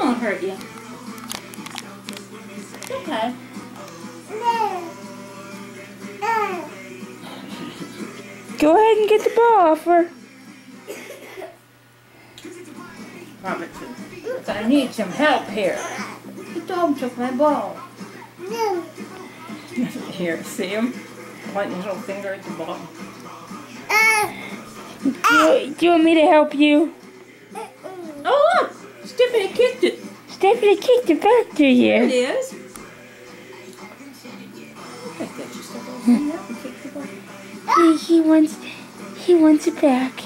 won't hurt you. Okay. Go ahead and get the ball off her. Robinson, I need some help here. The dog took my ball. Here, see him? Pointing his little finger at the ball. Do you want me to help you? Oh, look! Stephanie kicked it. Stephanie kicked it back to you. There it is. I bet you still go up and kick the ball. He wants it back.